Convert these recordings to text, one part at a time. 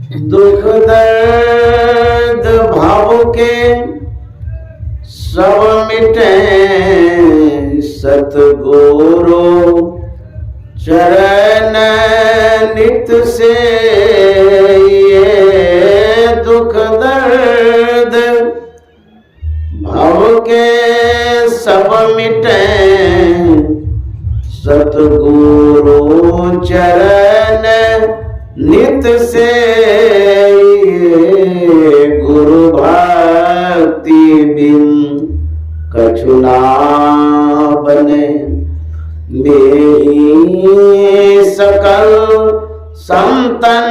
दुख दर्द भाव के सब मिटे सतगुरु चरण नित से। ये दुख दर्द भाव के सब मिटे सतगुरु चरण नित से। गुरु भक्ति बिन कछु ना बने मेरी सकल संतन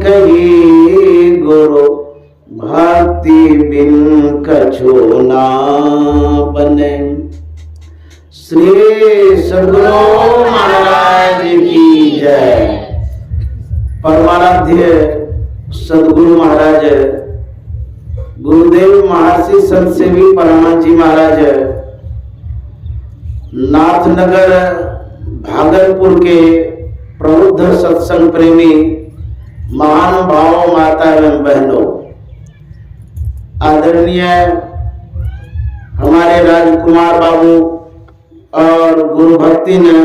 कही। गुरु भक्ति बिन कछु ना बने। श्री सद्गुरु महाराज की जय। परमाराध्य सद्गुरु महाराज गुरुदेव महर्षि संतसेवी परमानंद जी महाराज नाथनगर भागलपुर के प्रबुद्ध सत्संग प्रेमी महानुभावों, माता एवं बहनों, आदरणीय हमारे राजकुमार बाबू और गुरु भक्ति ने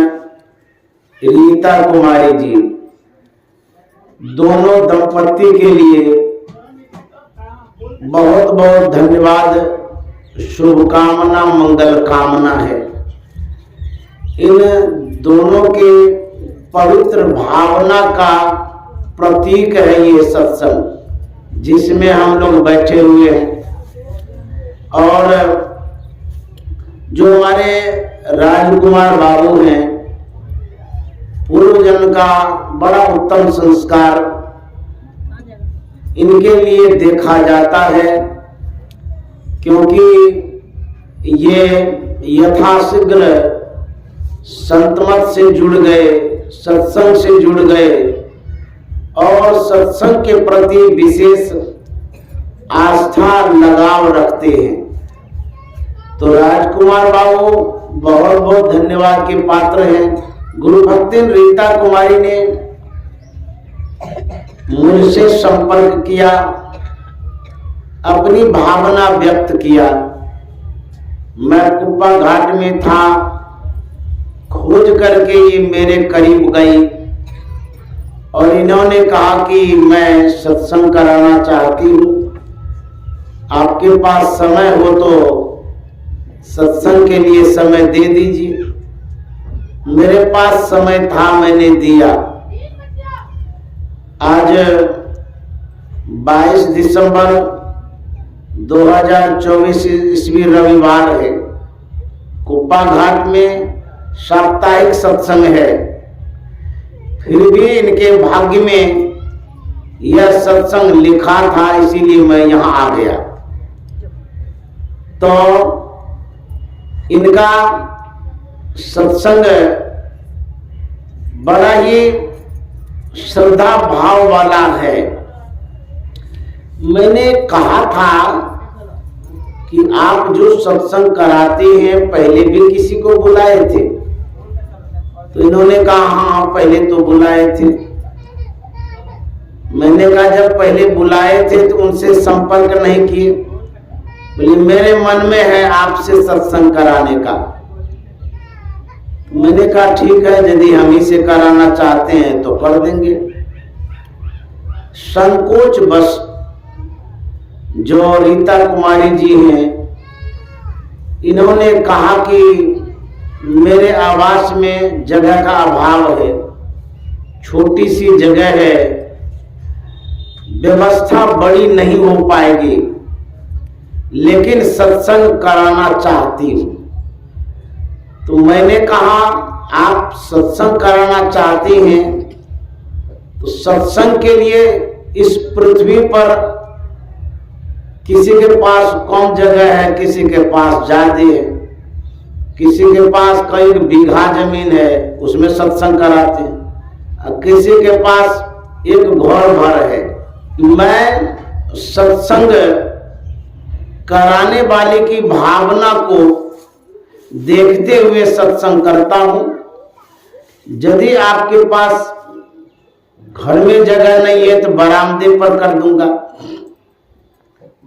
रीता कुमारी जी, दोनों दंपति के लिए बहुत बहुत धन्यवाद, शुभकामना, मंगल कामना है। इन दोनों के पवित्र भावना का प्रतीक है ये सत्संग जिसमें हम लोग बैठे हुए हैं। और जो हमारे राजकुमार बाबू हैं, पूर्व जन्म का बड़ा उत्तम संस्कार इनके लिए देखा जाता है, क्योंकि ये यथाशीघ्र संतमत से जुड़ गए, सत्संग से जुड़ गए और सत्संग के प्रति विशेष आस्था, लगाव रखते हैं। तो राजकुमार बाबू बहुत बहुत धन्यवाद के पात्र हैं। गुरु भक्ति रीता कुमारी ने मुझसे संपर्क किया, अपनी भावना व्यक्त किया। मैं कुप्पा घाट में था, खोज करके ये मेरे करीब गई और इन्होंने कहा कि मैं सत्संग कराना चाहती हूँ, आपके पास समय हो तो सत्संग के लिए समय दे दीजिए। मेरे पास समय था, मैंने दिया। आज 22 दिसंबर 2024 ईस्वी रविवार है। कुप्पा घाट में साप्ताहिक सत्संग है, फिर भी इनके भाग्य में यह सत्संग लिखा था, इसीलिए मैं यहां आ गया। तो इनका सत्संग बड़ा ही श्रद्धा भाव वाला है। मैंने कहा था कि आप जो सत्संग कराते हैं पहले भी किसी को बुलाए थे, तो इन्होंने कहा हाँ पहले तो बुलाए थे। मैंने कहा जब पहले बुलाए थे तो उनसे संपर्क नहीं किए। बोले मेरे मन में है आपसे सत्संग कराने का। मैंने कहा ठीक है, यदि हम ही से कराना चाहते हैं तो कर देंगे। संकोच बस जो रीता कुमारी जी हैं, इन्होंने कहा कि मेरे आवास में जगह का अभाव है, छोटी सी जगह है, व्यवस्था बड़ी नहीं हो पाएगी, लेकिन सत्संग कराना चाहती हूं। तो मैंने कहा आप सत्संग कराना चाहती हैं तो सत्संग के लिए इस पृथ्वी पर किसी के पास कम जगह है, किसी के पास ज्यादा है, किसी के पास कई बीघा जमीन है उसमें सत्संग कराते हैं, और किसी के पास एक घर भर है। मैं सत्संग कराने वाले की भावना को देखते हुए सत्संग करता हूं। यदि आपके पास घर में जगह नहीं है तो बरामदे पर कर दूंगा,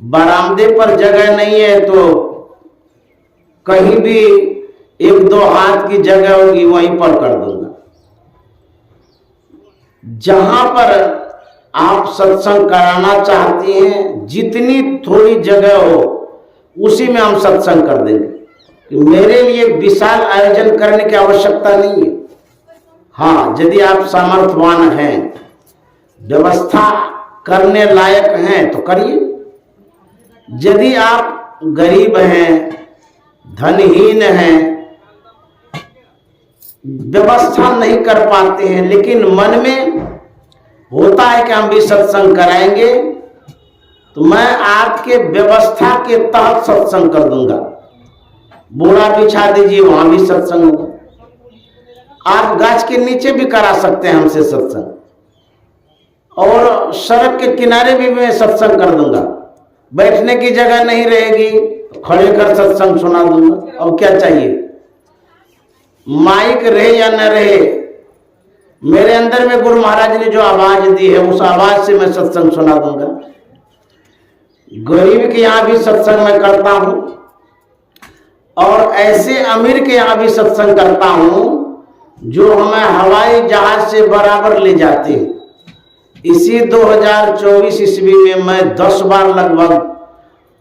बरामदे पर जगह नहीं है तो कहीं भी 1-2 हाथ की जगह होगी वहीं पर कर दूंगा। जहां पर आप सत्संग कराना चाहती हैं, जितनी थोड़ी जगह हो उसी में हम सत्संग कर देंगे। मेरे लिए विशाल आयोजन करने की आवश्यकता नहीं है। हाँ, यदि आप सामर्थ्यवान हैं, व्यवस्था करने लायक हैं तो करिए। यदि आप गरीब हैं, धनहीन हैं, व्यवस्था नहीं कर पाते हैं, लेकिन मन में होता है कि हम भी सत्संग कराएंगे, तो मैं आपके व्यवस्था के तहत सत्संग कर दूंगा। बोरा बिछा दीजिए, वहां भी सत्संग होगा। आप गाछ के नीचे भी करा सकते हैं हमसे सत्संग, और सड़क के किनारे भी मैं सत्संग कर दूंगा। बैठने की जगह नहीं रहेगी, खड़े कर सत्संग सुना दूंगा। और क्या चाहिए? माइक रहे या न रहे, मेरे अंदर में गुरु महाराज ने जो आवाज दी है उस आवाज से मैं सत्संग सुना दूंगा। गरीब के यहाँ भी सत्संग मैं करता हूं, और ऐसे अमीर के यहाँ भी सत्संग करता हूं जो हमें हवाई जहाज से बराबर ले जाते हैं। इसी 2024 ईस्वी में मैं 10 बार लगभग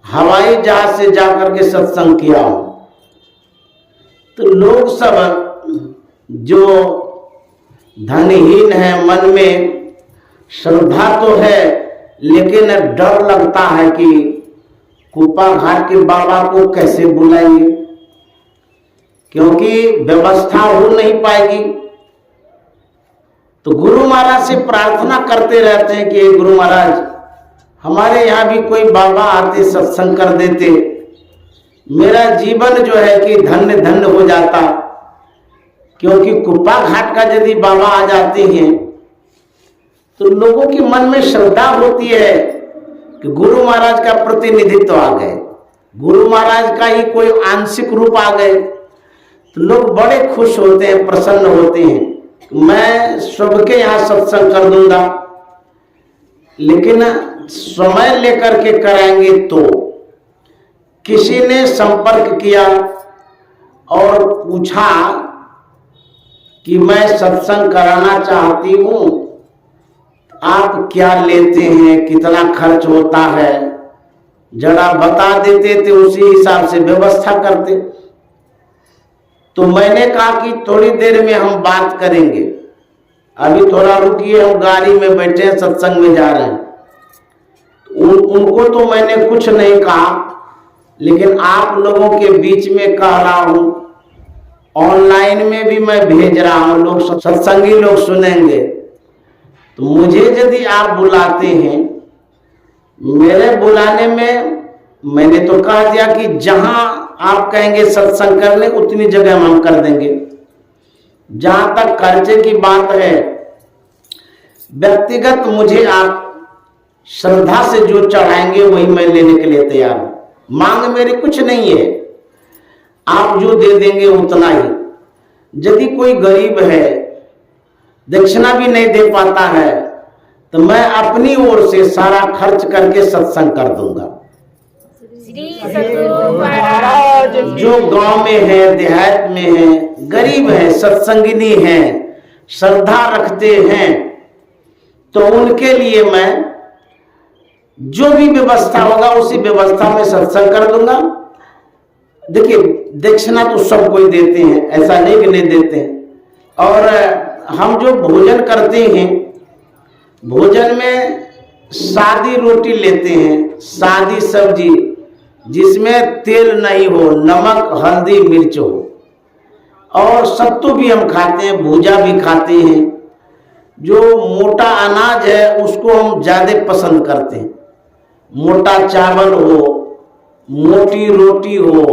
हवाई जहाज से जाकर के सत्संग किया हूं। तो लोग सब जो धनहीन है, मन में श्रद्धा तो है, लेकिन डर लगता है कि कुप्पा घाट के बाबा को कैसे बुलाएंगे, क्योंकि व्यवस्था हो नहीं पाएगी। तो गुरु महाराज से प्रार्थना करते रहते हैं कि गुरु महाराज, हमारे यहाँ भी कोई बाबा आते, सत्संग कर देते, मेरा जीवन जो है कि धन्य धन्य हो जाता। क्योंकि कुप्पा घाट का यदि बाबा आ जाते हैं तो लोगों के मन में श्रद्धा होती है कि गुरु महाराज का प्रतिनिधित्व आ गए, गुरु महाराज का ही कोई आंशिक रूप आ गए, तो लोग बड़े खुश होते हैं, प्रसन्न होते हैं। मैं सबके यहाँ सत्संग कर दूंगा, लेकिन समय लेकर के कराएंगे। तो किसी ने संपर्क किया और पूछा कि मैं सत्संग कराना चाहती हूं, आप क्या लेते हैं, कितना खर्च होता है, जरा बता देते थे, उसी हिसाब से व्यवस्था करते। तो मैंने कहा कि थोड़ी देर में हम बात करेंगे, अभी थोड़ा रुकिए, हम गाड़ी में बैठे हैं, सत्संग में जा रहे हैं। उनको तो मैंने कुछ नहीं कहा, लेकिन आप लोगों के बीच में कह रहा हूं, ऑनलाइन में भी मैं भेज रहा हूं, लोग सत्संगी लोग सुनेंगे। तो मुझे यदि आप बुलाते हैं, मेरे बुलाने में मैंने तो कह दिया कि जहां आप कहेंगे सत्संग करने उतनी जगह हम कर देंगे। जहां तक खर्चे की बात है, व्यक्तिगत मुझे आप श्रद्धा से जो चढ़ाएंगे वही मैं लेने के लिए तैयार हूं। मांग मेरी कुछ नहीं है, आप जो दे देंगे उतना ही। यदि कोई गरीब है, दक्षिणा भी नहीं दे पाता है, तो मैं अपनी ओर से सारा खर्च करके सत्संग कर दूंगा। जो गांव में है, देहात में है, गरीब है, सत्संगिनी है, श्रद्धा रखते हैं, तो उनके लिए मैं जो भी व्यवस्था होगा उसी व्यवस्था में सत्संग कर दूंगा। देखिए, दक्षिणा तो सब कोई देते हैं, ऐसा नहीं कि नहीं देते हैं। और हम जो भोजन करते हैं, भोजन में सादी रोटी लेते हैं, सादी सब्जी जिसमें तेल नहीं हो, नमक हल्दी मिर्च हो, और सत्तू भी हम खाते हैं, भूजा भी खाते हैं। जो मोटा अनाज है उसको हम ज्यादा पसंद करते हैं, मोटा चावल हो, मोटी रोटी हो,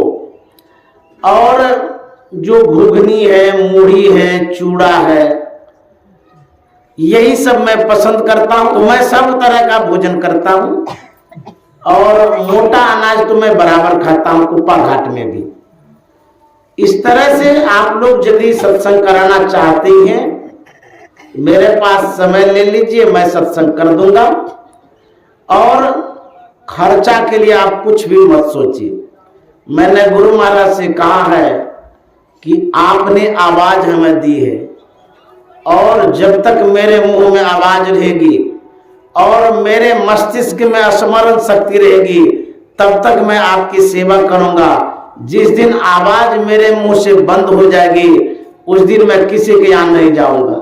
और जो घुगनी है, मूढ़ी है, चूड़ा है, यही सब मैं पसंद करता हूं। तो मैं सब तरह का भोजन करता हूं, और मोटा अनाज तो मैं बराबर खाता हूं, कुप्पा घाट में भी। इस तरह से आप लोग यदि सत्संग कराना चाहते हैं मेरे पास समय ले लीजिए, मैं सत्संग कर दूंगा और खर्चा के लिए आप कुछ भी मत सोचिए। मैंने गुरु महाराज से कहा है कि आपने आवाज हमें दी है और जब तक मेरे मुंह में आवाज रहेगी और मेरे मस्तिष्क में स्मरण शक्ति रहेगी तब तक मैं आपकी सेवा करूंगा। जिस दिन आवाज मेरे मुंह से बंद हो जाएगी उस दिन मैं किसी के यहाँ नहीं जाऊंगा।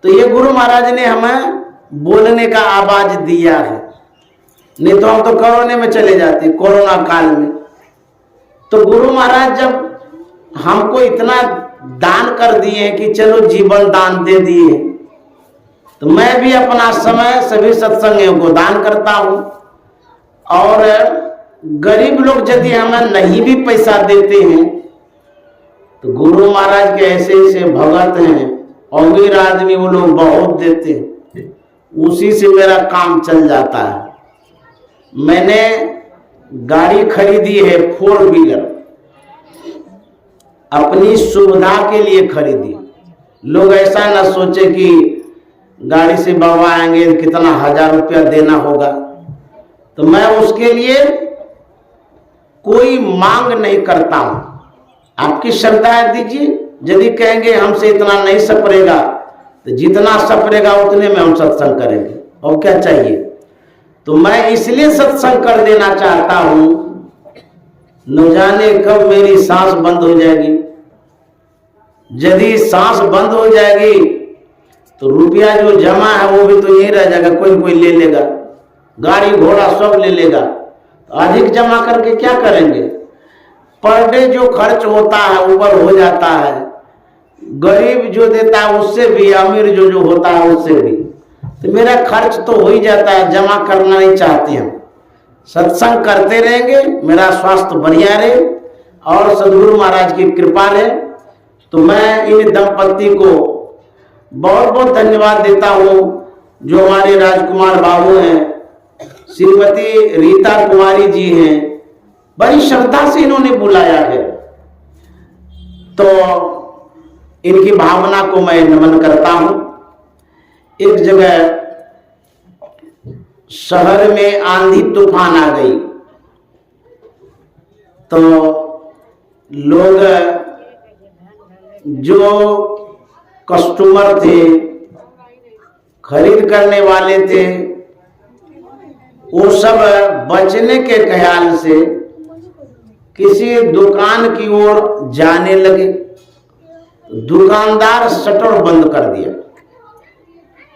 तो ये गुरु महाराज ने हमें बोलने का आवाज दिया है, नहीं तो हम तो कोरोना में चले जाते, कोरोना काल में। तो गुरु महाराज जब हमको इतना दान कर दिए कि चलो जीवन दान दे दिए, तो मैं भी अपना समय सभी सत्संगियों को दान करता हूं। और गरीब लोग यदि हमें नहीं भी पैसा देते हैं तो गुरु महाराज के ऐसे ऐसे भगत हैं, अमीर आदमी, वो लोग बहुत देते हैं, उसी से मेरा काम चल जाता है। मैंने गाड़ी खरीदी है 4 व्हीलर, अपनी सुविधा के लिए खरीदी। लोग ऐसा ना सोचे कि गाड़ी से बाबा आएंगे कितना 1000 रुपया देना होगा, तो मैं उसके लिए कोई मांग नहीं करता हूं। आपकी श्रद्धा है दीजिए, यदि कहेंगे हमसे इतना नहीं सपरेगा तो जितना सपरेगा उतने में हम सत्संग करेंगे, और क्या चाहिए। तो मैं इसलिए सत्संग कर देना चाहता हूं, न जाने कब मेरी सांस बंद हो जाएगी। यदि सांस बंद हो जाएगी तो रुपया जो जमा है वो भी तो यही रह जाएगा, कोई कोई ले लेगा, गाड़ी घोड़ा सब ले लेगा। तो अधिक जमा करके क्या करेंगे। पर डे जो खर्च होता है ऊपर हो जाता है, गरीब जो देता है उससे भी, अमीर जो होता है उससे भी। तो मेरा खर्च तो हो ही जाता है, जमा करना नहीं चाहते हम। सत्संग करते रहेंगे, मेरा स्वास्थ्य बढ़िया रहे और सदगुरु महाराज की कृपा रहे। तो मैं इन दंपति को बहुत बहुत धन्यवाद देता हूं, जो हमारे राजकुमार बाबू हैं, श्रीमती रीता कुमारी जी हैं, बड़ी श्रद्धा से इन्होंने बुलाया है। तो इनकी भावना को मैं नमन करता हूं। एक जगह शहर में आंधी तूफान आ गई, तो लोग जो कस्टमर थे, खरीद करने वाले थे, वो सब बचने के ख्याल से किसी दुकान की ओर जाने लगे। दुकानदार शटर बंद कर दिया।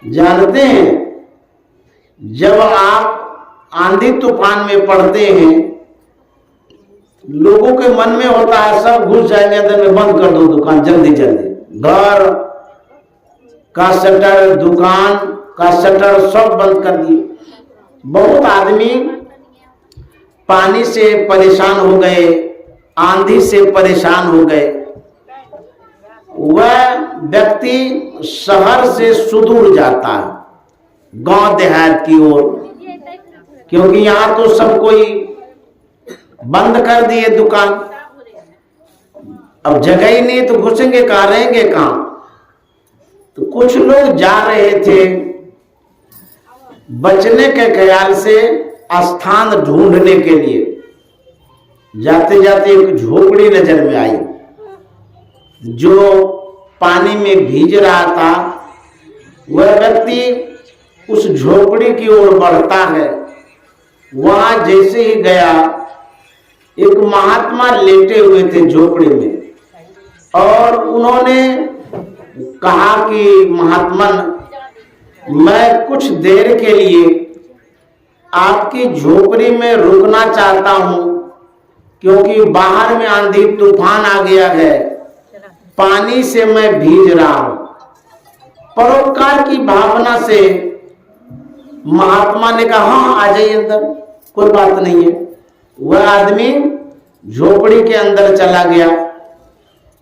जानते हैं, जब आप आंधी तूफान में पड़ते हैं, लोगों के मन में होता है सब घुस जाएंगे अंदर में, बंद कर दो दुकान जल्दी जल्दी। घर का शटर, दुकान का शटर सब बंद कर दिए। बहुत आदमी पानी से परेशान हो गए, आंधी से परेशान हो गए। वह व्यक्ति शहर से सुदूर जाता है, गांव देहात की ओर, क्योंकि यहां तो सब कोई बंद कर दिए दुकान। अब जगह ही नहीं तो घुसेंगे कहां, रहेंगे कहां। तो कुछ लोग जा रहे थे, बचने के ख्याल से स्थान ढूंढने के लिए जाते जाते एक झोपड़ी नजर में आई। जो पानी में भीग रहा था वह व्यक्ति उस झोपड़ी की ओर बढ़ता है। वहां जैसे ही गया, एक महात्मा लेटे हुए थे झोपड़ी में, और उन्होंने कहा कि महात्मन, मैं कुछ देर के लिए आपकी झोपड़ी में रुकना चाहता हूं, क्योंकि बाहर में आंधी तूफान आ गया है, पानी से मैं भीग रहा हूं। परोपकार की भावना से महात्मा ने कहा, हाँ आ जाइए अंदर, कोई बात नहीं है। वह आदमी झोपड़ी के अंदर चला गया।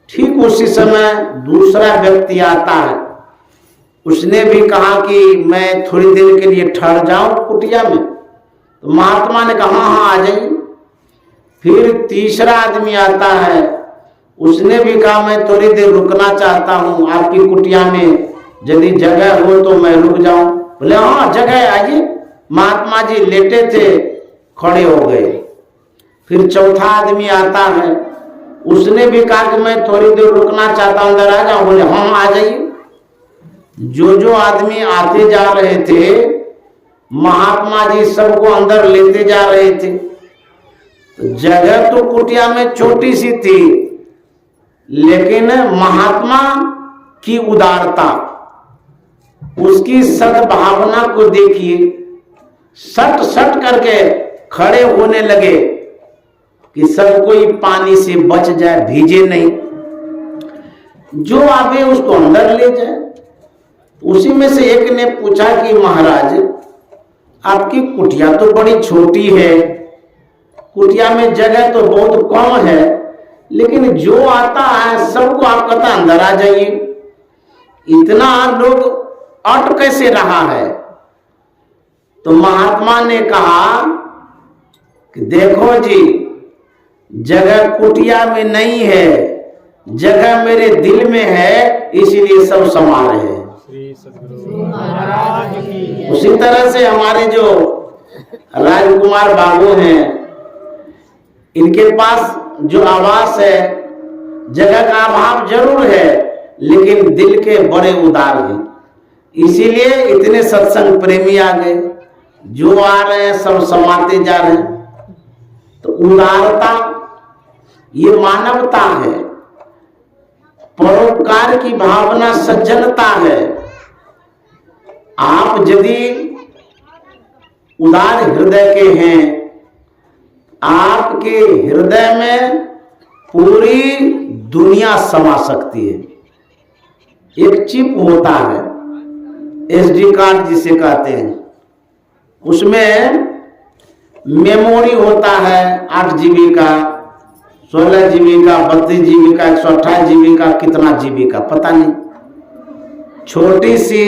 ठीक उसी समय दूसरा व्यक्ति आता है। उसने भी कहा कि मैं थोड़ी देर के लिए ठहर जाऊं कुटिया में। तो महात्मा ने कहा, हाँ आ जाइए। फिर तीसरा आदमी आता है। उसने भी कहा, मैं थोड़ी देर रुकना चाहता हूं आपकी कुटिया में, यदि जगह हो तो मैं रुक जाऊं। बोले हाँ जगह आइए। महात्मा जी लेटे थे, खड़े हो गए। फिर चौथा आदमी आता है, उसने भी कहा कि मैं थोड़ी देर रुकना चाहता हूं, अंदर आ जाऊं। बोले हाँ आ जाइए। जो आदमी आते जा रहे थे, महात्मा जी सबको अंदर लेते जा रहे थे। तो जगह तो कुटिया में छोटी सी थी, लेकिन महात्मा की उदारता, उसकी सद्भावना को देखिए। सट सट करके खड़े होने लगे कि सब कोई पानी से बच जाए, भीजे नहीं। जो आवे उसको अंदर ले जाए। उसी में से एक ने पूछा कि महाराज आपकी कुटिया तो बड़ी छोटी है, कुटिया में जगह तो बहुत कम है, लेकिन जो आता है सबको आप कहता अंदर आ जाइए, इतना लोग अट कैसे रहा है? तो महात्मा ने कहा कि देखो जी, जगह कुटिया में नहीं है, जगह मेरे दिल में है, इसीलिए सब समा रहे हैं। उसी तरह से हमारे जो राजकुमार बाबू हैं, इनके पास जो आवास है, जगह का अभाव जरूर है, लेकिन दिल के बड़े उदार हैं। इसीलिए इतने सत्संग प्रेमी आ गए, जो आ रहे हैं सब समाते जा रहे हैं। तो उदारता ये मानवता है, परोपकार की भावना सज्जनता है। आप यदि उदार हृदय के हैं, आपके हृदय में पूरी दुनिया समा सकती है। एक चिप होता है, SD कार्ड जिसे कहते हैं, उसमें मेमोरी होता है 8 GB का, 16 GB का, 32 GB का, 128 GB का, कितना GB का पता नहीं। छोटी सी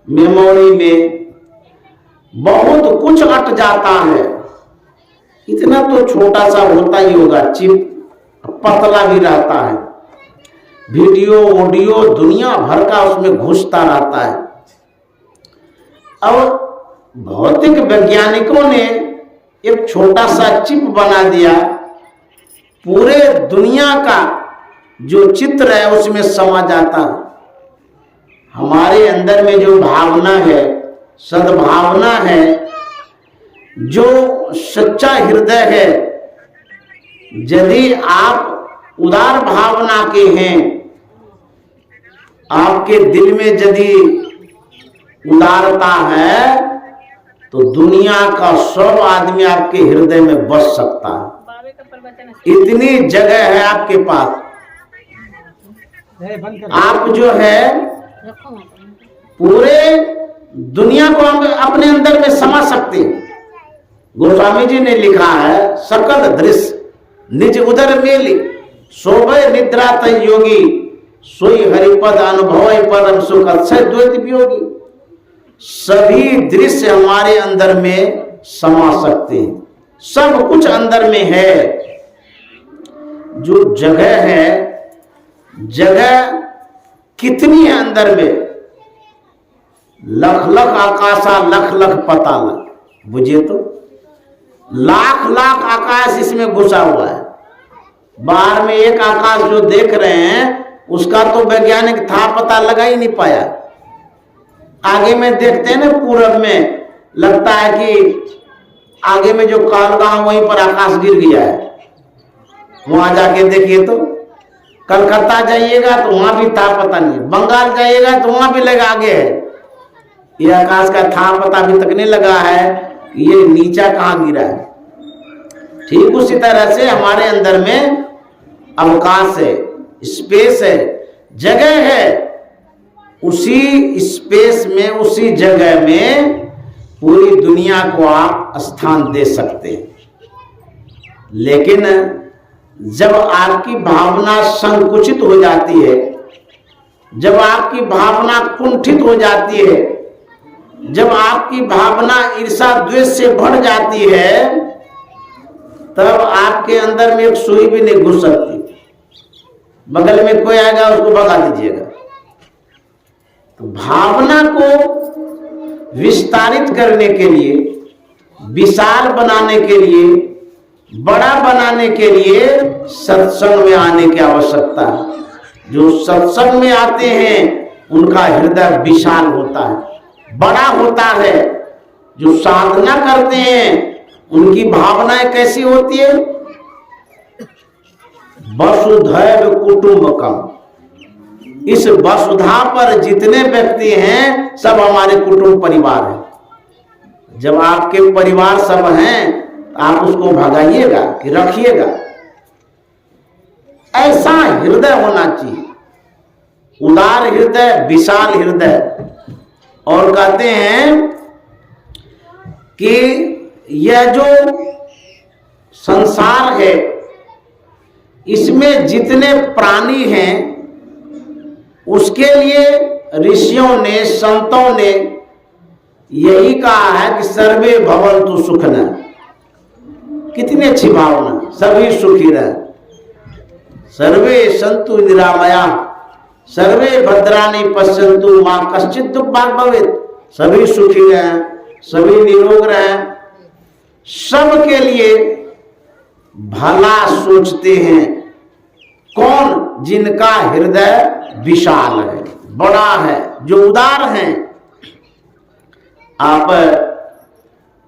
मेमोरी में बहुत कुछ अट जाता है। इतना तो छोटा सा होता ही होगा, चिप पतला भी रहता है, वीडियो ऑडियो दुनिया भर का उसमें घुसता रहता है। अब भौतिक वैज्ञानिकों ने एक छोटा सा चिप बना दिया, पूरे दुनिया का जो चित्र है उसमें समा जाता है। हमारे अंदर में जो भावना है, सद्भावना है, जो सच्चा हृदय है, यदि आप उदार भावना के हैं, आपके दिल में यदि उदारता है, तो दुनिया का सब आदमी आपके हृदय में बस सकता है। इतनी जगह है आपके पास। आप जो है पूरे दुनिया को हम अपने अंदर में समा सकते हैं। गोस्वामी जी ने लिखा है, सकल दृश्य निज उदर मेली, सोभय निद्रा तय योगी, सोई हरिपद अनुभव परम सुख अक्षय द्वैत वियोगी। सभी दृश्य हमारे अंदर में समा सकते हैं, सब कुछ अंदर में है। जो जगह है, जगह कितनी है अंदर में? लख लख आकाशा लख लख पताल, बुझिए तो लाख लाख आकाश इसमें घुसा हुआ है। बाहर में एक आकाश जो देख रहे हैं, उसका तो वैज्ञानिक था पता लगा ही नहीं पाया। आगे में देखते हैं ना, पूरब में लगता है कि आगे में जो कालगांव, वहीं पर आकाश गिर गया है। वहां जाके देखिए तो, कलकत्ता जाइएगा तो वहां भी था पता नहीं, बंगाल जाइएगा तो वहां भी लगा आगे है। ये आकाश का था पता अभी तक नहीं लगा है, ये नीचा कहां गिरा है। ठीक उसी तरह से हमारे अंदर में अवकाश है, स्पेस है, जगह है। उसी स्पेस में, उसी जगह में पूरी दुनिया को आप स्थान दे सकते हैं। लेकिन जब आपकी भावना संकुचित हो जाती है, जब आपकी भावना कुंठित हो जाती है, जब आपकी भावना ईर्षा द्वेष से भर जाती है, तब आपके अंदर में एक सुई भी नहीं घुस सकती। बगल में कोई आएगा उसको भगा दीजिएगा। तो भावना को विस्तारित करने के लिए, विशाल बनाने के लिए, बड़ा बनाने के लिए सत्संग में आने की आवश्यकता है। जो सत्संग में आते हैं उनका हृदय विशाल होता है, बड़ा होता है। जो साधना करते हैं उनकी भावनाएं कैसी होती है? वसुधैव कुटुंबकम। इस वसुधा पर जितने व्यक्ति हैं सब हमारे कुटुंब परिवार हैं। जब आपके परिवार सब हैं आप उसको भगाइएगा कि रखिएगा? ऐसा हृदय होना चाहिए, उदार हृदय, विशाल हृदय। और कहते हैं कि यह जो संसार है इसमें जितने प्राणी हैं उसके लिए ऋषियों ने, संतों ने यही कहा है कि सर्वे भवन्तु सुखिनः। कितनी अच्छी भावना, सभी सुखी रहे। सर्वे सन्तु निरामया, सर्वे भद्राणि पश्यन्तु मा कश्चित् दुःखभाग् भवेत्। सभी सुखी रहे, सभी निरोग रहे, सबके लिए भला सोचते हैं। कौन? जिनका हृदय विशाल है, बड़ा है, जो उदार हैं। आप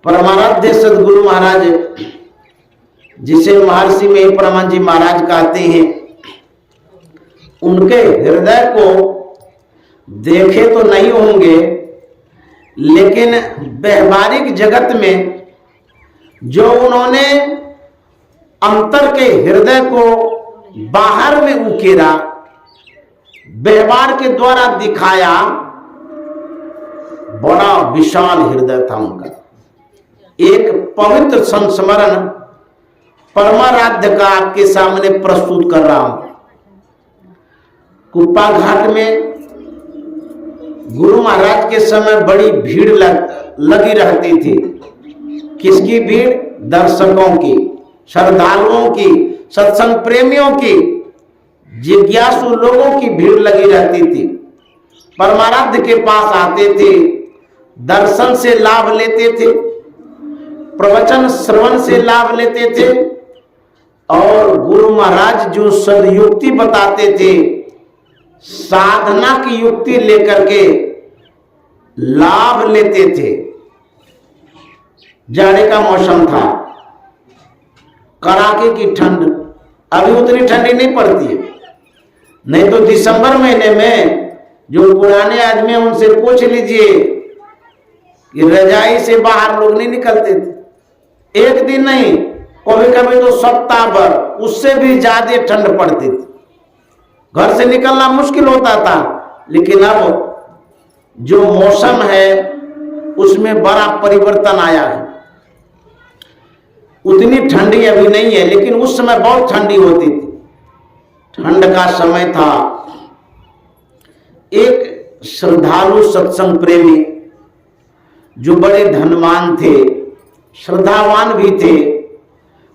परमाराध्य सद्गुरु महाराज, जिसे महर्षि में परमान जी महाराज कहते हैं, उनके हृदय को देखे तो नहीं होंगे, लेकिन व्यवहारिक जगत में जो उन्होंने अंतर के हृदय को बाहर में उकेरा, व्यवहार के द्वारा दिखाया, बड़ा विशाल हृदय था उनका। एक पवित्र संस्मरण परमाराध्य का आपके सामने प्रस्तुत कर रहा हूं। कुप्पा घाट में गुरु महाराज के समय बड़ी भीड़ लगी रहती थी। किसकी भीड़? दर्शकों की, श्रद्धालुओं की, सत्संग प्रेमियों की, जिज्ञासु लोगों की भीड़ लगी रहती थी। परमाराध्य के पास आते थे, दर्शन से लाभ लेते थे, प्रवचन श्रवण से लाभ लेते थे, और गुरु महाराज जो सदयुक्ति बताते थे, साधना की युक्ति लेकर के लाभ लेते थे। जाड़े का मौसम था, कड़ाके की ठंड, अभी उतनी ठंडी नहीं पड़ती है। नहीं तो दिसंबर महीने में जो पुराने आदमी उनसे पूछ लीजिए कि रजाई से बाहर लोग नहीं निकलते थे। एक दिन नहीं, कभी कभी तो सप्ताह भर, उससे भी ज्यादा ठंड पड़ती थी, घर से निकलना मुश्किल होता था। लेकिन अब जो मौसम है उसमें बड़ा परिवर्तन आया है। उतनी ठंडी अभी नहीं है, लेकिन उस समय बहुत ठंडी होती थी। ठंड का समय था। एक श्रद्धालु सत्संग प्रेमी जो बड़े धनवान थे, श्रद्धावान भी थे,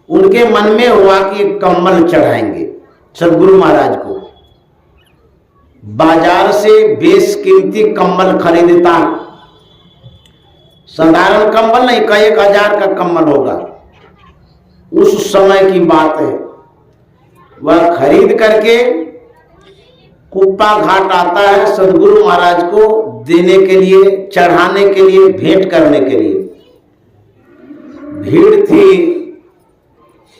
उनके मन में हुआ कि कम्बल चढ़ाएंगे सद्गुरु महाराज को। बाजार से बेशकीमती कम्बल खरीदता, साधारण कम्बल नहीं, कई 1000 का कम्बल होगा। उस समय की बात है। वह खरीद करके कुप्पा घाट आता है सद्गुरु महाराज को देने के लिए, चढ़ाने के लिए, भेंट करने के लिए। भीड़ थी,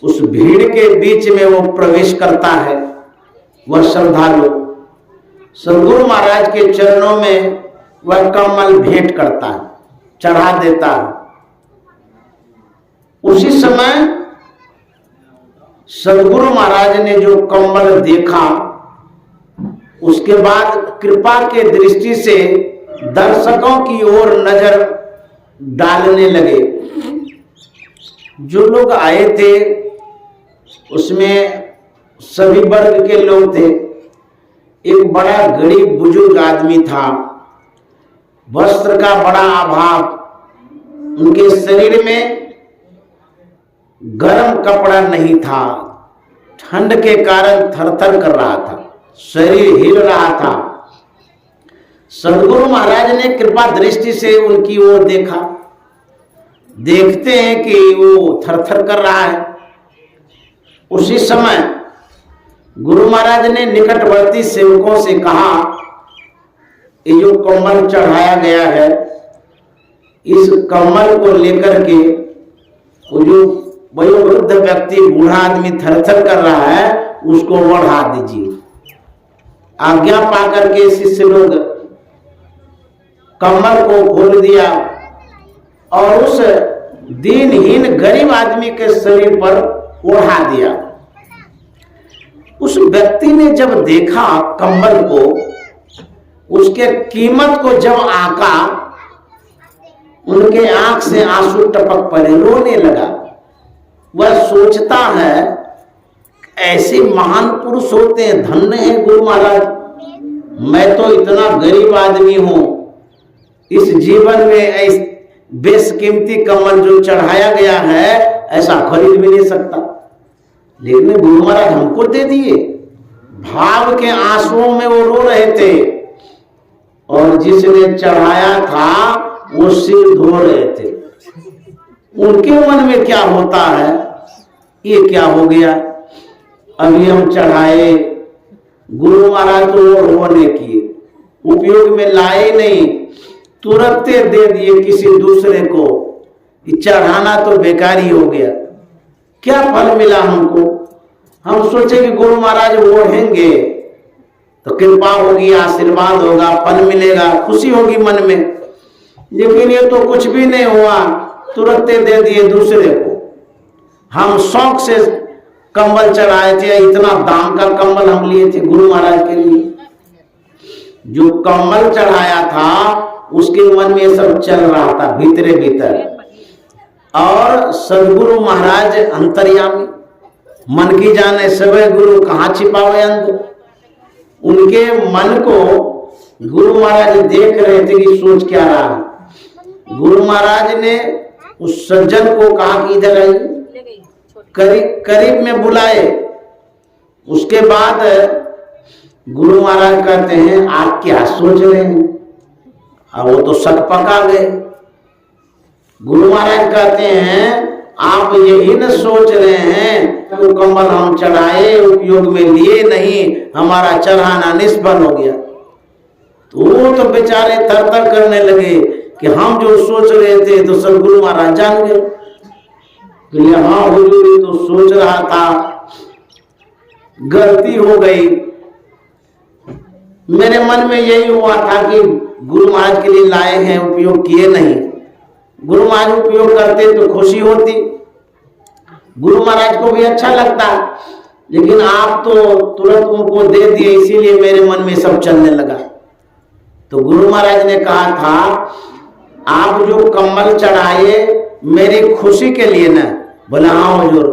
उस भीड़ के बीच में वो प्रवेश करता है। वह श्रद्धालु सद्गुरु महाराज के चरणों में वह कमल भेंट करता है, चढ़ा देता है। उसी समय सद्गुरु महाराज ने जो कमल देखा, उसके बाद कृपा के दृष्टि से दर्शकों की ओर नजर डालने लगे। जो लोग आए थे उसमें सभी वर्ग के लोग थे। एक बड़ा गरीब बुजुर्ग आदमी था, वस्त्र का बड़ा अभाव, उनके शरीर में गर्म कपड़ा नहीं था, ठंड के कारण थरथर कर रहा था, शरीर हिल रहा था। सदगुरु महाराज ने कृपा दृष्टि से उनकी ओर देखा। देखते हैं कि वो थरथर कर रहा है। उसी समय गुरु महाराज ने निकटवर्ती सेवकों से कहा, ये जो कमल चढ़ाया गया है, इस कमल को लेकर के वो जो वयोवृद्ध व्यक्ति, बूढ़ा आदमी थरथर कर रहा है, उसको बढ़ा दीजिए। आज्ञा पाकर के शिष्य लोग कमल को खोल दिया और उस दीनहीन गरीब आदमी के शरीर पर ओढ़ा दिया। उस व्यक्ति ने जब देखा कमल को, उसके कीमत को जब आका, उनके आंख से आंसू टपक पड़े, रोने लगा। वह सोचता है ऐसे महान पुरुष होते हैं, धन्य है गुरु महाराज, मैं तो इतना गरीब आदमी हूं, इस जीवन में बेशकीमती कमल जो चढ़ाया गया है ऐसा खरीद भी नहीं सकता, लेकिन गुरु महाराज हमको दे दिए। भाव के आंसुओं में वो रो रहे थे और जिसने चढ़ाया था वो सिर धो रहे थे। उनके मन में क्या होता है, ये क्या हो गया, अभी हम चढ़ाए, गुरु महाराज तो रोने किए, उपयोग में लाए नहीं, तुरंत दे दिए किसी दूसरे को। चढ़ाना तो बेकार ही हो गया, क्या फल मिला हमको। हम सोचे कि गुरु महाराज ओढ़ेंगे तो कृपा होगी, आशीर्वाद होगा, फल मिलेगा, खुशी होगी मन में, लेकिन ये तो कुछ भी नहीं हुआ, तुरंत दे दिए दूसरे को। हम शौक से कंबल चढ़ाए थे, इतना दाम का कंबल हम लिए थे गुरु महाराज के लिए। जो कंबल चढ़ाया था उसके मन में सब चल रहा था भीतरे भीतर, और सदगुरु महाराज अंतर्यामी, मन की जाने सवे गुरु कहाँ छिपावे अंदर। उनके मन को गुरु महाराज देख रहे थे कि सोच क्या रहा है। गुरु महाराज ने उस सज्जन को कहा कि इधर आइए, करीब में बुलाए। उसके बाद गुरु महाराज कहते हैं, आप क्या सोच रहे हैं। अब वो तो शक पका गए। गुरु महाराज कहते हैं, आप यही न सोच रहे हैं कि कमल हम चढ़ाए, उपयोग में लिए नहीं, हमारा चढ़ाना निष्फल हो गया। तो वो तो बेचारे थर-थर करने लगे कि हम जो सोच रहे थे तो सब गुरु महाराज जान गए। तो हाँ हुजूर, तो सोच रहा था, गलती हो गई, मेरे मन में यही हुआ था कि गुरु महाराज के लिए लाए हैं, उपयोग किए नहीं। गुरु महाराज उपयोग करते तो खुशी होती, गुरु महाराज को भी अच्छा लगता, लेकिन आप तो तुरंत उनको दे दिए, इसीलिए मेरे मन में सब चलने लगा। तो गुरु महाराज ने कहा था, आप जो कम्बल चढ़ाए मेरी खुशी के लिए न। बोला हाँ हुजूर,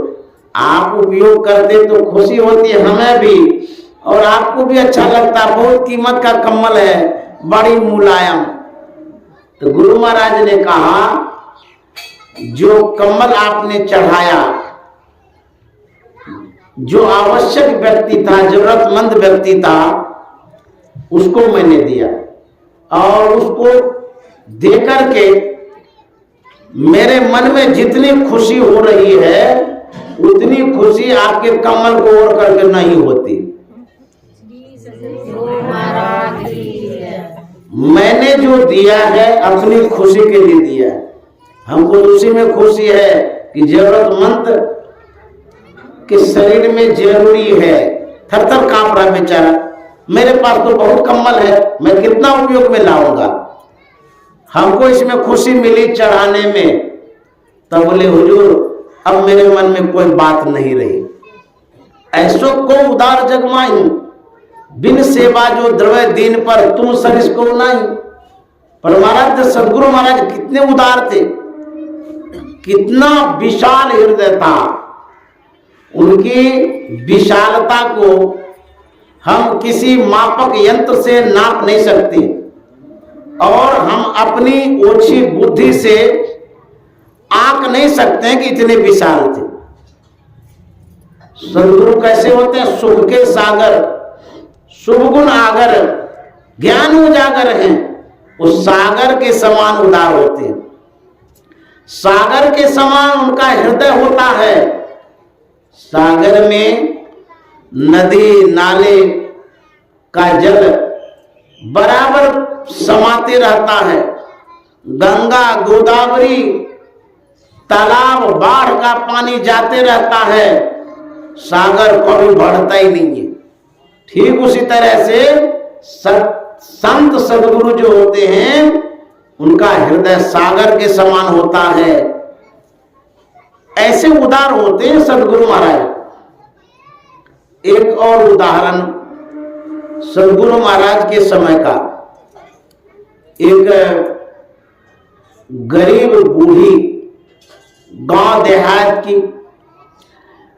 आप उपयोग करते तो खुशी होती है हमें भी, और आपको भी अच्छा लगता, बहुत कीमत का कम्बल है, बड़ी मुलायम। तो गुरु महाराज ने कहा, जो कम्बल आपने चढ़ाया, जो आवश्यक व्यक्ति था, जरूरतमंद व्यक्ति था, उसको मैंने दिया, और उसको देकर के मेरे मन में जितनी खुशी हो रही है उतनी खुशी आपके कमल को ओढ़ करके नहीं होती। मैंने जो दिया है अपनी खुशी के लिए दिया है। हमको उसी में खुशी है कि जरूरतमंद के शरीर में जरूरी है। थर-थर कांप रहा बेचारा, मेरे पास तो बहुत कम्बल है, मैं कितना उपयोग में लाऊंगा। हमको इसमें खुशी मिली चढ़ाने में। तब बोले हुजूर, अब मेरे मन में कोई बात नहीं रही। ऐसो को उदार जगमाई, बिन सेवा जो द्रव्य दीन पर तुम सरिस को नहीं। पर महाराज सदगुरु महाराज कितने उदार थे, कितना विशाल हृदय था। उनकी विशालता को हम किसी मापक यंत्र से नाप नहीं सकते, और हम अपनी ओछी बुद्धि से आंक नहीं सकते कि इतने विशाल थे। सदगुरु कैसे होते हैं? सुख के सागर, शुभ गुण आगर, ज्ञान उजागर हैं, वो सागर के समान उदार होते हैं। सागर के समान उनका हृदय होता है। सागर में नदी नाले का जल बराबर समाते रहता है। गंगा गोदावरी तालाब बाढ़ का पानी जाते रहता है, सागर कभी बढ़ता ही नहीं है। ठीक उसी तरह से संत सदगुरु जो होते हैं उनका हृदय सागर के समान होता है। ऐसे उदार होते हैं सदगुरु महाराज। एक और उदाहरण सदगुरु महाराज के समय का। एक गरीब बूढ़ी गांव देहात की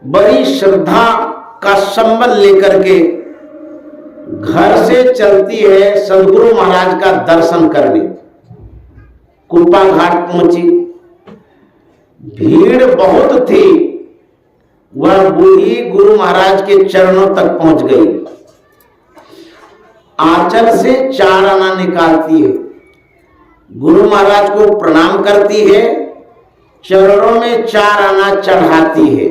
बड़ी श्रद्धा का संबल लेकर के घर से चलती है सदगुरु महाराज का दर्शन करने। कुप्पा घाट पहुंची, भीड़ बहुत थी। वह बूढ़ी गुरु महाराज के चरणों तक पहुंच गई। आंचल से 4 आना निकालती है, गुरु महाराज को प्रणाम करती है, चरणों में 4 आना चढ़ाती है।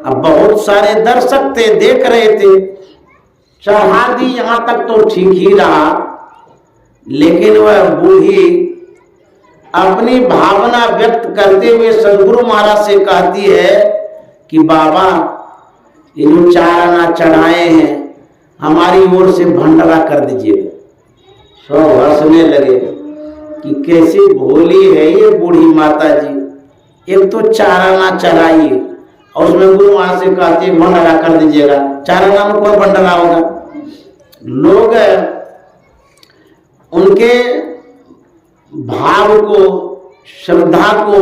अब बहुत सारे दर्शक थे, देख रहे थे। चढ़ा दी, यहां तक तो ठीक ही रहा, लेकिन वह बूढ़ी अपनी भावना व्यक्त करते हुए सदगुरु महाराज से कहती है कि बाबा इन 4 आना चढ़ाए हैं, हमारी ओर से भंडारा कर दीजिए। सब हंसने लगे कि कैसी भोली है ये बूढ़ी माता जी, एक तो 4 आना चढ़ाइए और उसमें गुरु महाराज से कहती है भंडारा कर दीजिएगा। 4 आना में कौन भंडारा होगा? लोग उनके भाव को, श्रद्धा को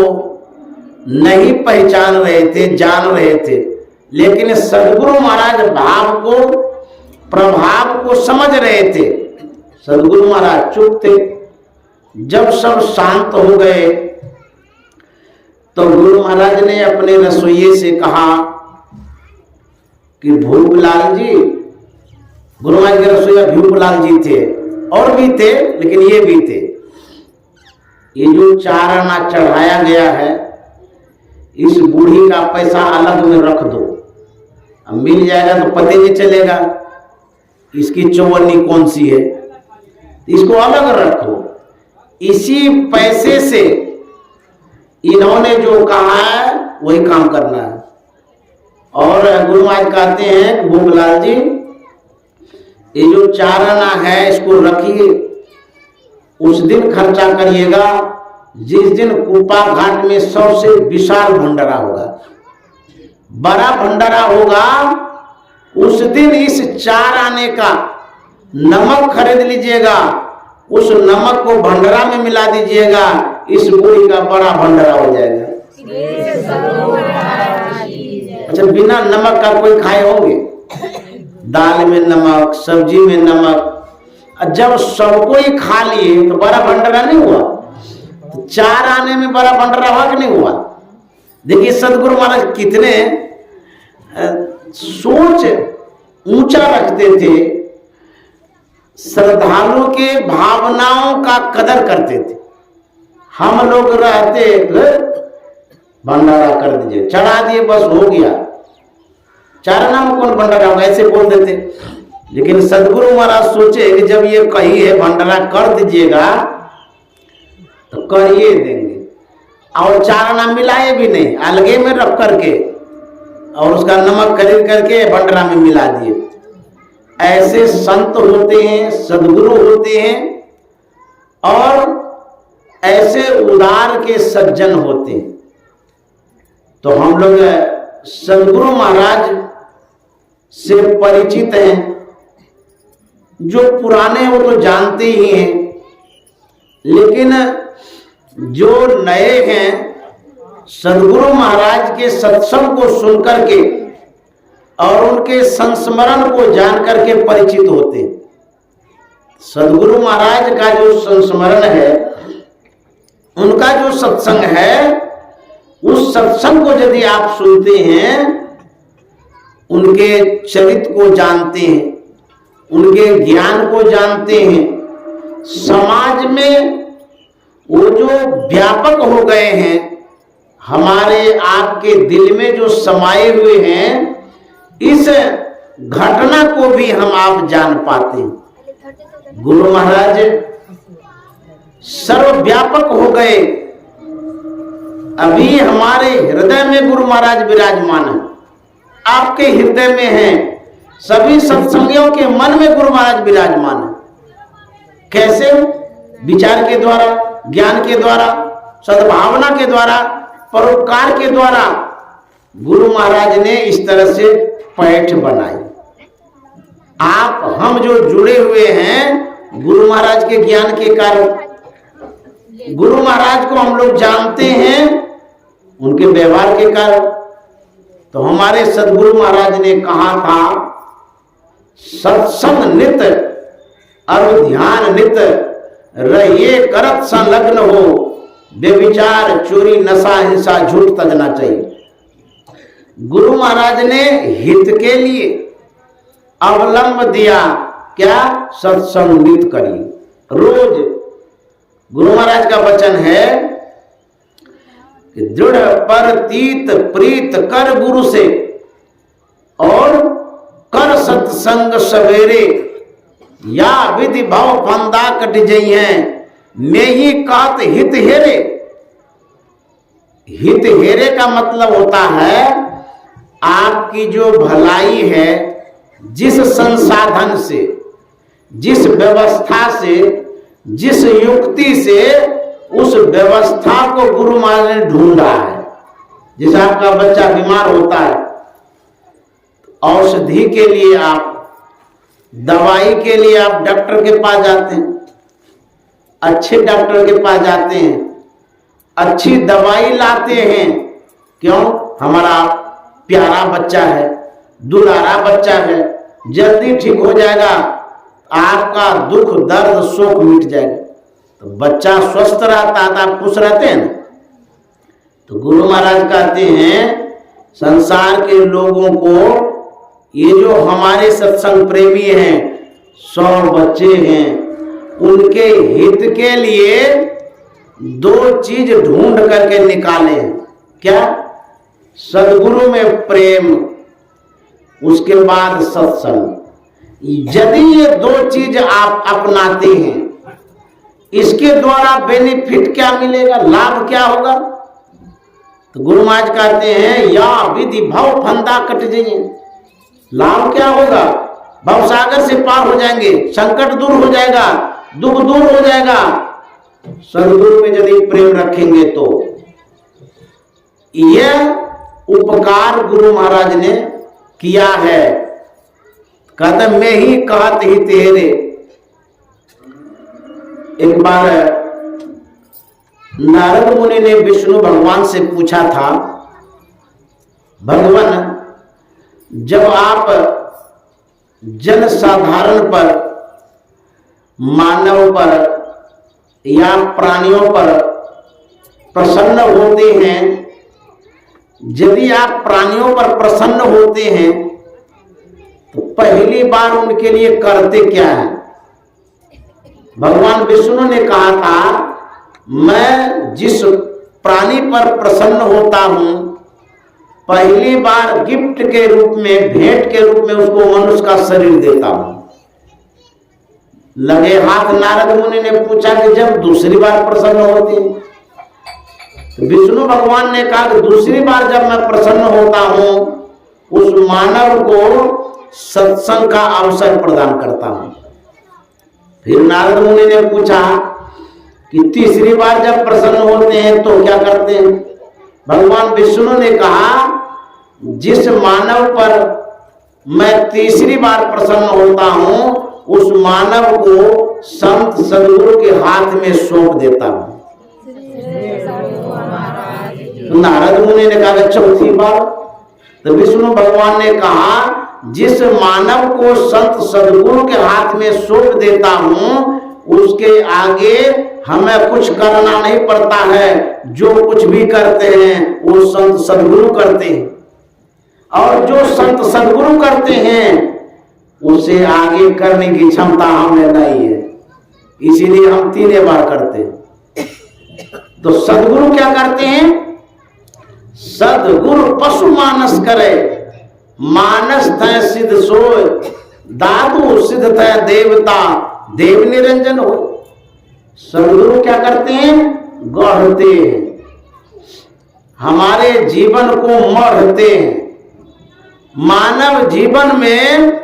नहीं पहचान रहे थे, जान रहे थे, लेकिन सदगुरु महाराज भाव को, प्रभाव को समझ रहे थे। सदगुरु महाराज चुप थे। जब सब शांत हो गए तो गुरु महाराज ने अपने रसोइये से कहा कि भूपलाल जी, गुरु महाराज के रसोइया भूपलाल जी थे, और भी थे लेकिन ये भी थे, ये जो 4 आना चढ़ाया गया है इस बूढ़ी का पैसा अलग में रख दो, अब मिल जाएगा तो पता नहीं चलेगा इसकी चौवन्नी कौन सी है, इसको अलग रखो। इसी पैसे से इन्होंने जो कहा है वही काम करना है। और गुरु महाराज कहते हैं भूपलाल जी, ये जो 4 आना है इसको रखिए, उस दिन खर्चा करिएगा जिस दिन कुप्पा घाट में सबसे विशाल भंडारा होगा, बड़ा भंडारा होगा। उस दिन इस 4 आने का नमक खरीद लीजिएगा, उस नमक को भंडारा में मिला दीजिएगा, इस बूढ़ी का बड़ा भंडारा हो जाएगा। अच्छा, बिना नमक का कोई खाए होंगे? दाल में नमक, सब्जी में नमक, जब सबको ही खा लिए तो बड़ा भंडारा नहीं हुआ। तो 4 आने में बड़ा भंडारा हुआ कि नहीं हुआ? देखिए सदगुरु महाराज कितने सोच ऊंचा रखते थे, श्रद्धालुओं के भावनाओं का कदर करते थे। हम लोग रहते भंडारा कर दीजिए, चढ़ा दिए, बस हो गया, 4 आना में कौन भंडारा होगा, ऐसे बोल देते। लेकिन सदगुरु महाराज सोचे कि जब ये कही है भंडारा कर दीजिएगा तो करिए देंगे, और 4 आना मिलाए भी नहीं, अलगे में रख करके और उसका नमक खरीद करके भंडारा में मिला दिए। ऐसे संत होते हैं, सदगुरु होते हैं, और ऐसे उदार के सज्जन होते हैं। तो हम लोग सदगुरु महाराज से परिचित हैं, जो पुराने वो तो जानते ही हैं, लेकिन जो नए हैं सदगुरु महाराज के सत्संग को सुनकर के और उनके संस्मरण को जान करके परिचित होते। सदगुरु महाराज का जो संस्मरण है, उनका जो सत्संग है, उस सत्संग को यदि आप सुनते हैं, उनके चरित्र को जानते हैं, उनके ज्ञान को जानते हैं। समाज में वो जो व्यापक हो गए हैं, हमारे आपके दिल में जो समाये हुए हैं, इस घटना को भी हम आप जान पाते हैं। गुरु महाराज सर्वव्यापक हो गए। अभी हमारे हृदय में गुरु महाराज विराजमान है, आपके हृदय में हैं। सभी सत्संगियों के मन में गुरु महाराज विराजमान है। कैसे? विचार के द्वारा, ज्ञान के द्वारा, सद्भावना के द्वारा, परोपकार के द्वारा गुरु महाराज ने इस तरह से पैठ बनाई। आप हम जो जुड़े हुए हैं गुरु महाराज के ज्ञान के कारण, गुरु महाराज को हम लोग जानते हैं उनके व्यवहार के कारण। तो हमारे सदगुरु महाराज ने कहा था, सत्संग नित और ध्यान नित रहिए करत संलग्न हो, बेविचार चोरी नशा हिंसा झूठ तजना चाहिए। गुरु महाराज ने हित के लिए अवलंब दिया, क्या? सत्संग नित करिए रोज। गुरु महाराज का वचन है कि दृढ़ परतीत प्रीत कर गुरु से और कर सत्संग सवेरे, या विधि भाव फंदा कट जई है, मैं ही कहत हित हेरे। हित हेरे का मतलब होता है आपकी जो भलाई है, जिस संसाधन से, जिस व्यवस्था से, जिस युक्ति से, उस व्यवस्था को गुरु महाराज ने ढूंढा है। जैसे आपका बच्चा बीमार होता है, औषधि के लिए आप, दवाई के लिए आप डॉक्टर के पास जाते हैं, अच्छे डॉक्टर के पास जाते हैं, अच्छी दवाई लाते हैं। क्यों? हमारा प्यारा बच्चा है, दुलारा बच्चा है, जल्दी ठीक हो जाएगा, आपका दुख दर्द शोक मिट जाएगा। तो बच्चा स्वस्थ रहता है तो आप खुश रहते हैं ना। तो गुरु महाराज कहते हैं संसार के लोगों को, ये जो हमारे सत्संग प्रेमी हैं, 100 बच्चे हैं, उनके हित के लिए 2 चीज ढूंढ करके निकाले। क्या? सद्गुरु में प्रेम, उसके बाद सत्संग। यदि ये 2 चीज आप अपनाते हैं, इसके द्वारा बेनिफिट क्या मिलेगा, लाभ क्या होगा? तो गुरु महाराज कहते हैं, या विधि भव फंदा कट जाइए। लाभ क्या होगा? भवसागर से पार हो जाएंगे, संकट दूर हो जाएगा, दुख दूर हो जाएगा। सद्गुरु में यदि प्रेम रखेंगे तो यह उपकार गुरु महाराज ने किया है। कहते मैं ही कहत ही तेरे। एक बार नारद मुनि ने विष्णु भगवान से पूछा था, भगवान जब आप जन साधारण पर, मानव पर या प्राणियों पर प्रसन्न होते हैं, यदि आप प्राणियों पर प्रसन्न होते हैं तो पहली बार उनके लिए करते क्या है? भगवान विष्णु ने कहा था, मैं जिस प्राणी पर प्रसन्न होता हूं, पहली बार गिफ्ट के रूप में, भेंट के रूप में उसको मनुष्य का शरीर देता हूं। लगे हाथ नारद मुनि ने पूछा कि जब दूसरी बार प्रसन्न होती है? तो विष्णु भगवान ने कहा कि दूसरी बार जब मैं प्रसन्न होता हूं, उस मानव को सत्संग का अवसर प्रदान करता हूं। फिर नारद मुनि ने पूछा कि तीसरी बार जब प्रसन्न होते हैं तो क्या करते हैं? भगवान विष्णु ने कहा, जिस मानव पर मैं तीसरी बार प्रसन्न होता हूं, उस मानव को संत सद्गुरु के हाथ में सौंप देता हूं। नारद मुनि ने कहा चौथी बार? तो विष्णु भगवान ने कहा, जिस मानव को संत सद्गुरु के हाथ में सौंप देता हूं, उसके आगे हमें कुछ करना नहीं पड़ता है। जो कुछ भी करते हैं वो संत सद्गुरु करते हैं, और जो संत सद्गुरु करते हैं उसे आगे करने की क्षमता हमें नहीं है, इसीलिए हम 3 बार करते हैं। तो सदगुरु क्या करते हैं? सदगुरु पशु मानस करे, मानस थे सिद्ध सोय, दादू सिद्ध थे देवता, देव निरंजन हो। सदगुरु क्या करते हैं? गढ़ते हैं, हमारे जीवन को मढ़ते हैं। मानव जीवन में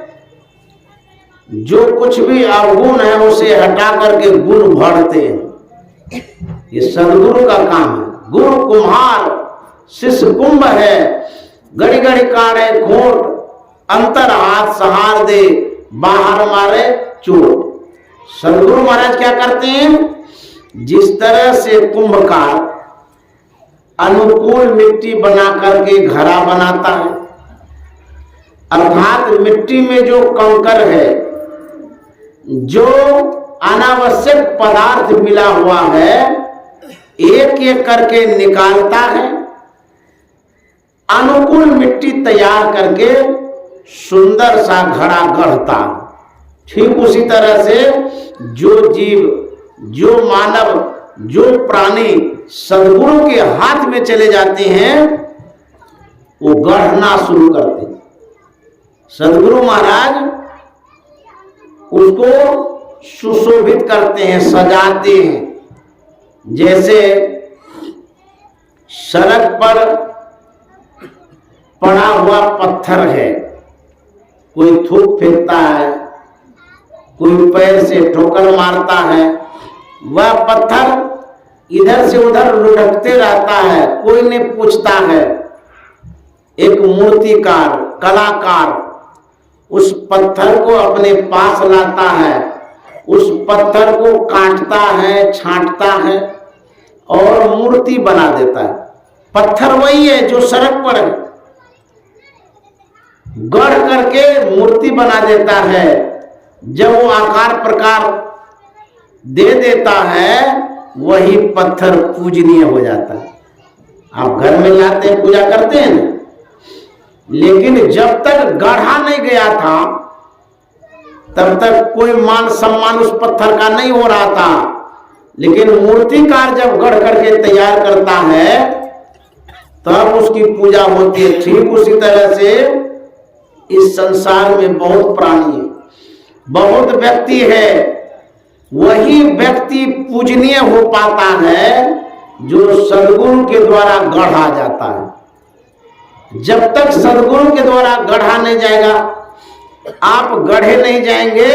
जो कुछ भी अवगुण है उसे हटा करके गुण भरते हैं। ये सदगुरु का काम है। गुरु कुम्हार शिष्य कुंभ है, गड़ी गड़ी काढ़े खोट, अंतर हाथ सहार दे, बाहर मारे चोट। सदगुरु महाराज क्या करते हैं? जिस तरह से कुंभकार अनुकूल मिट्टी बना करके घड़ा बनाता है, अर्थात मिट्टी में जो कंकर है, जो अनावश्यक पदार्थ मिला हुआ है, एक एक करके निकालता है, अनुकूल मिट्टी तैयार करके सुंदर सा घड़ा गढ़ता। ठीक उसी तरह से जो जीव, जो मानव, जो प्राणी सदगुरु के हाथ में चले जाते हैं, वो गढ़ना शुरू करते हैं। सदगुरु महाराज उसको सुशोभित करते हैं, सजाते हैं। जैसे सड़क पर पड़ा हुआ पत्थर है, कोई थूक फेंकता है, कोई पैर से ठोकर मारता है, वह पत्थर इधर से उधर लुढ़कते रहता है, कोई नहीं पूछता है। एक मूर्तिकार, कलाकार उस पत्थर को अपने पास लाता है, उस पत्थर को काटता है, छांटता है और मूर्ति बना देता है। पत्थर वही है जो सड़क पर है, गढ़ करके मूर्ति बना देता है। जब वो आकार प्रकार दे देता है, वही पत्थर पूजनीय हो जाता है। आप घर में लाते हैं, पूजा करते हैं ना, लेकिन जब तक गढ़ा नहीं गया था तब तक कोई मान सम्मान उस पत्थर का नहीं हो रहा था। लेकिन मूर्तिकार जब गढ़ करके तैयार करता है तब उसकी पूजा होती है। ठीक उसी तरह से इस संसार में बहुत प्राणी है, बहुत व्यक्ति है, वही व्यक्ति पूजनीय हो पाता है जो सदगुरु के द्वारा गढ़ा जाता है। जब तक सदगुरु के द्वारा गढ़ा नहीं जाएगा, आप गढ़े नहीं जाएंगे,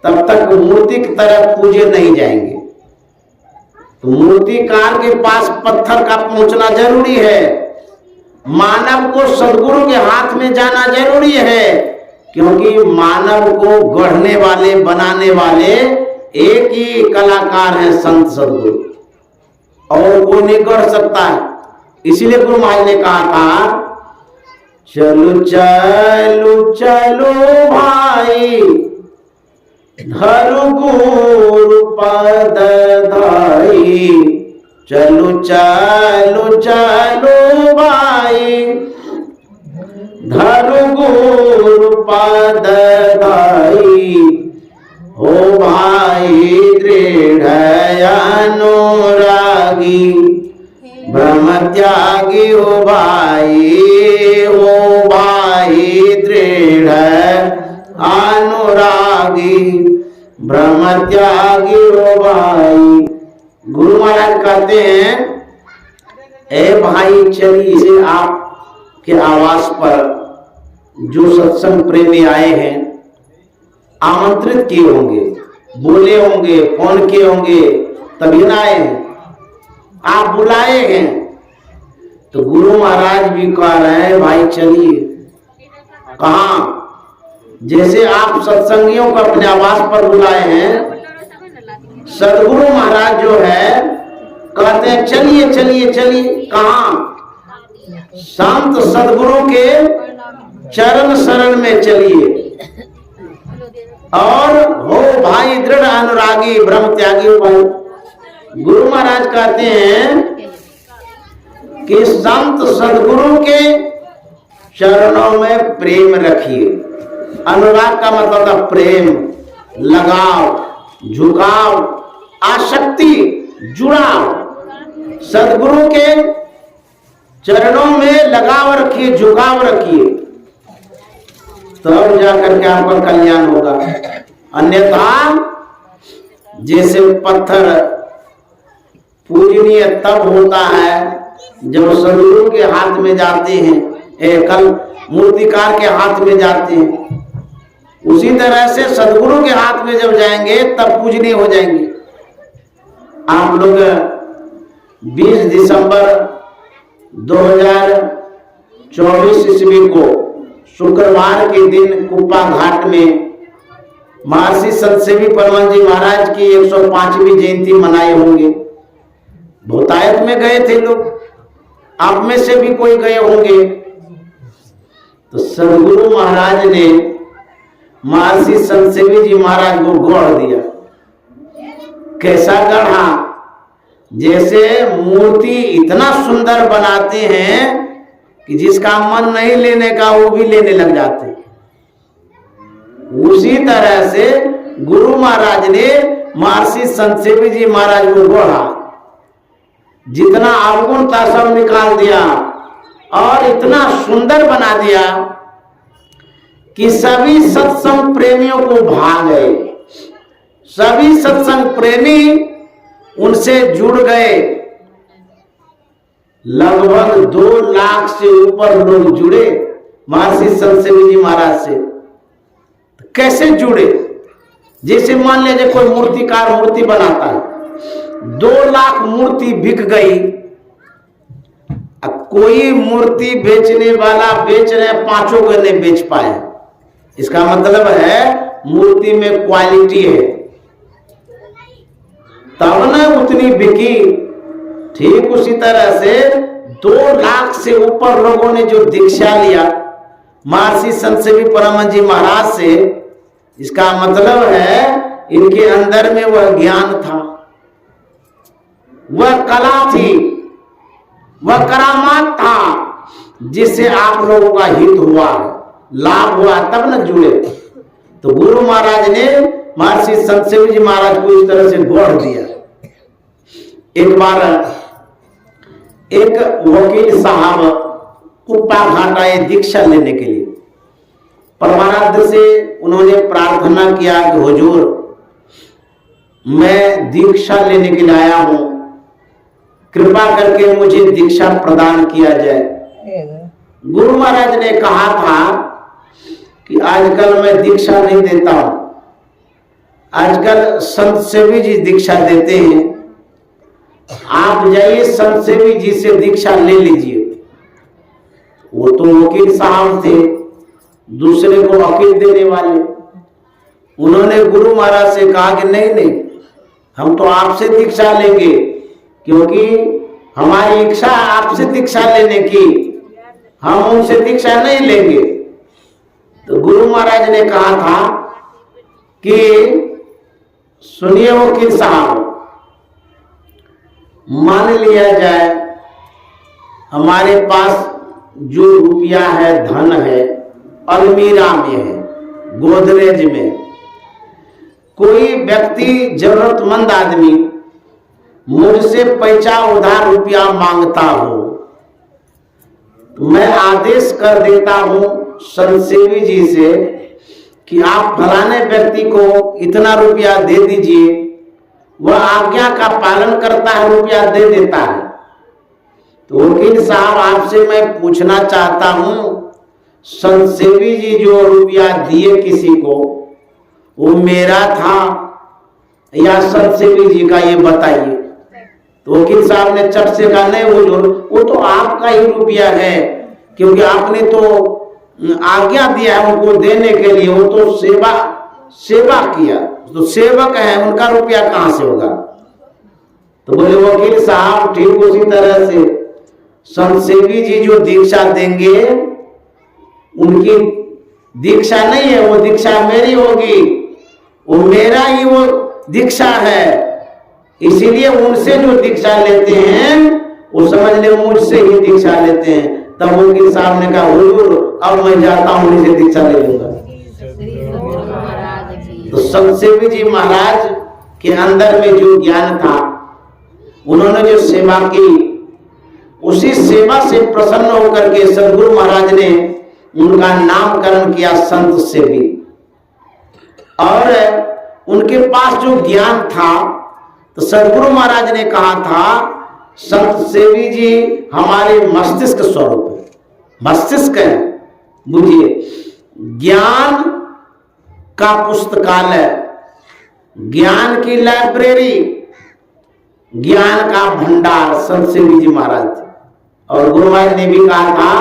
तब तक मूर्ति की तरह पूजे नहीं जाएंगे। तो मूर्तिकार के पास पत्थर का पहुंचना जरूरी है, मानव को सदगुरु के हाथ में जाना जरूरी है, क्योंकि मानव को गढ़ने वाले, बनाने वाले एक ही कलाकार है, संत सदगुरु, और कोई नहीं गढ़ सकता है। इसीलिए गुरु महाराज ने कहा था, चलो चलो चलो भाई धरु गुरु पद धाई, चलो चलो चलो भाई धरु गुरु पद धाई, हो भाई दृढ़ अनुरागी ब्रह्म त्यागी, हो भाई दृढ़ अनुरागी ब्रह्म त्यागी, हो भाई। गुरु महाराज कहते हैं, ए भाई चलिए, इसे आपके आवास पर जो सत्संग प्रेमी आए हैं आमंत्रित किए होंगे, बोले होंगे, फोन किए होंगे, तभी ना आए हैं, आप बुलाए हैं। तो गुरु महाराज भी कह रहे हैं, भाई चलिए। कहाँ? जैसे आप सत्संगियों को अपने आवास पर बुलाए हैं, सदगुरु महाराज जो है कहते हैं चलिए चलिए चलिए। कहाँ? संत सदगुरु के चरण शरण में चलिए, और हो भाई दृढ़ अनुरागी ब्रह्म त्यागी, हो भाई। गुरु महाराज कहते हैं कि संत सदगुरु के चरणों में प्रेम रखिए, अनुराग का मतलब था प्रेम, लगाव, झुकाव, आसक्ति, जुड़ाव। सदगुरु के चरणों में लगाव रखिए, झुकाव रखिए, तब जाकर के आपका कल्याण होगा। अन्यथा जैसे पत्थर पूजनीय तब होता है जब सदगुरु के हाथ में जाते हैं, कल मूर्तिकार के हाथ में जाते हैं, उसी तरह से सदगुरु के हाथ में जब जाएंगे तब पूजनीय हो जाएंगे। आप लोग 20 दिसंबर 2024 ईस्वी को शुक्रवार के दिन कुप्पा घाट में महर्षि संत सेवी परमानंद जी महाराज की 105वीं जयंती मनाए होंगे। बहुतायत में गए थे लोग, आप में से भी कोई गए होंगे। तो सदगुरु महाराज ने महर्षि संत सेवी जी महाराज को गढ़ दिया। कैसा गढ़ा? जैसे मूर्ति इतना सुंदर बनाते हैं कि जिसका मन नहीं लेने का वो भी लेने लग जाते। उसी तरह से गुरु महाराज ने महर्षि संत सेवी जी महाराज को गढ़ा, जितना अवगुण था सब निकाल दिया और इतना सुंदर बना दिया कि सभी सत्संग प्रेमियों को भा गए। सभी सत्संग प्रेमी उनसे जुड़ गए। लगभग 2 लाख से ऊपर लोग जुड़े महर्षि संत सेवी जी महाराज से। तो कैसे जुड़े? जैसे मान लीजिए कोई मूर्तिकार मूर्ति बनाता है, 2 लाख मूर्ति बिक गई। अब कोई मूर्ति बेचने वाला बेच रहे 5 को नहीं बेच पाए। इसका मतलब है मूर्ति में क्वालिटी है, तब ना उतनी बिकी। ठीक उसी तरह से 2 लाख से ऊपर लोगों ने जो दीक्षा लिया महर्षि संत सेवी परमानंद जी महाराज से, इसका मतलब है इनके अंदर में वह ज्ञान था, वह कला थी, वह करामात था, जिससे आप लोगों का हित हुआ, लाभ हुआ, तब न जुड़े। तो गुरु महाराज ने महर्षि संत सेवी जी महाराज को इस तरह से गढ़ दिया। एक बार एक वकील साहब कुप्पा घाट आए दीक्षा लेने के लिए। परमानंद से उन्होंने प्रार्थना किया कि हुजूर, मैं दीक्षा लेने के लिए आया हूं, कृपा करके मुझे दीक्षा प्रदान किया जाए। गुरु महाराज ने कहा था कि आजकल मैं दीक्षा नहीं देता हूं, आजकल संत सेवी जी दीक्षा देते हैं, आप जाइए संत सेवी जी से दीक्षा ले लीजिए। वो तो वकील साहब थे, दूसरे को वकील देने वाले। उन्होंने गुरु महाराज से कहा कि नहीं नहीं, हम तो आपसे दीक्षा लेंगे, क्योंकि हमारी इच्छा आपसे दीक्षा लेने की, हम उनसे दीक्षा नहीं लेंगे। तो गुरु महाराज ने कहा था कि सुनिए वकील साहब, मान लिया जाए हमारे पास जो रुपया है, धन है, अलमीरा में है, गोदरेज में, कोई व्यक्ति जरूरतमंद आदमी मुझसे पैसा उधार रुपया मांगता हो, मैं आदेश कर देता हूं संत सेवी जी से कि आप फलाने व्यक्ति को इतना रुपया दे दीजिए। वह आज्ञा का पालन करता है, रुपया दे देता है। तो वकील साहब, आपसे मैं पूछना चाहता हूं, संत सेवी जी जो रुपया दिए किसी को, वो मेरा था या संत सेवी जी का, ये बताइए। तो वकील साहब ने चट से कहा, नहीं हुजूर, वो तो आपका ही रुपया है, क्योंकि आपने तो आज्ञा दिया है उनको देने के लिए, वो तो सेवा किया, तो सेवक है, उनका रुपया कहां से होगा। तो बोले वकील साहब, ठीक उसी तरह से संत सेवी जी जो दीक्षा देंगे, उनकी दीक्षा नहीं है, वो दीक्षा मेरी होगी, वो मेरा ही वो दीक्षा है, इसीलिए उनसे जो दीक्षा लेते हैं वो समझ ले मुझसे ही दीक्षा लेते हैं। तब वकील साहब ने कहा, हुजूर, अब मैं जाता हूं, उनसे दीक्षा ले लूंगा। तो संत सेवी जी महाराज के अंदर में जो ज्ञान था, उन्होंने जो सेवा की, उसी सेवा से प्रसन्न होकर के सदगुरु महाराज ने उनका नामकरण किया संत सेवी। और उनके पास जो ज्ञान था, तो सदगुरु महाराज ने कहा था संत सेवी जी हमारे मस्तिष्क स्वरूप है। मस्तिष्क है, बुझिए, ज्ञान का पुस्तकालय, ज्ञान की लाइब्रेरी, ज्ञान का भंडार संत सेवी जी महाराज थे। और गुरु महाराज ने भी कहा था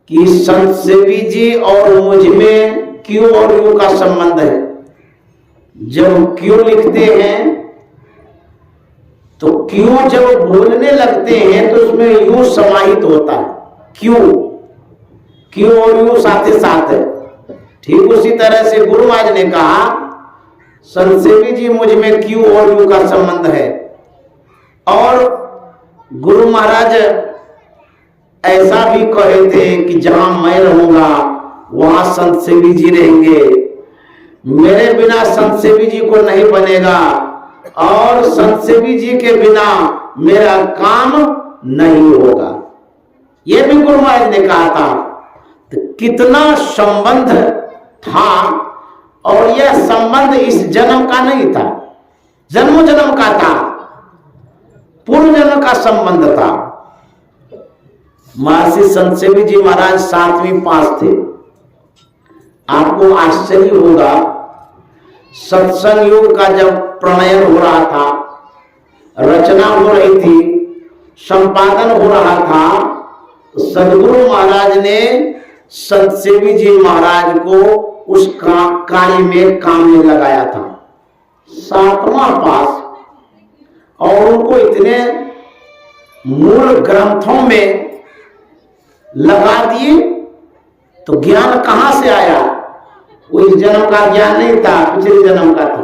कि संत सेवी जी और मुझ में क्यों और यू का संबंध है। जब क्यों लिखते हैं तो क्यों जब बोलने लगते हैं तो उसमें यू समाहित होता है, क्यों और यू साथ ही साथ है। ठीक उसी तरह से गुरु महाराज ने कहा संत सेवी जी मुझ में क्यों और यू का संबंध है। और गुरु महाराज ऐसा भी कहे थे कि जहां मैं रहूंगा वहां संत सेवी जी रहेंगे, मेरे बिना संत सेवी जी को नहीं बनेगा, और संत सेवी जी के बिना मेरा काम नहीं होगा। यह भी गुरु महाराज ने कहा था। तो कितना संबंध था, और यह संबंध इस जन्म का नहीं था, जन्म जन्म का था, पूर्व जन्म का संबंध था। महर्षि संत सेवी जी महाराज 7वीं पास थे। आपको आश्चर्य होगा, सत्संग युग का जब प्रणयन हो रहा था, रचना हो रही थी, संपादन हो रहा था, तो सदगुरु महाराज ने संत सेवी जी महाराज को उस कार्य में काम में लगाया था। 7वां पास, और उनको इतने मूल ग्रंथों में लगा दिए, तो ज्ञान कहां से आया? वो इस जन्म का ज्ञान नहीं था, पिछले जन्म का था।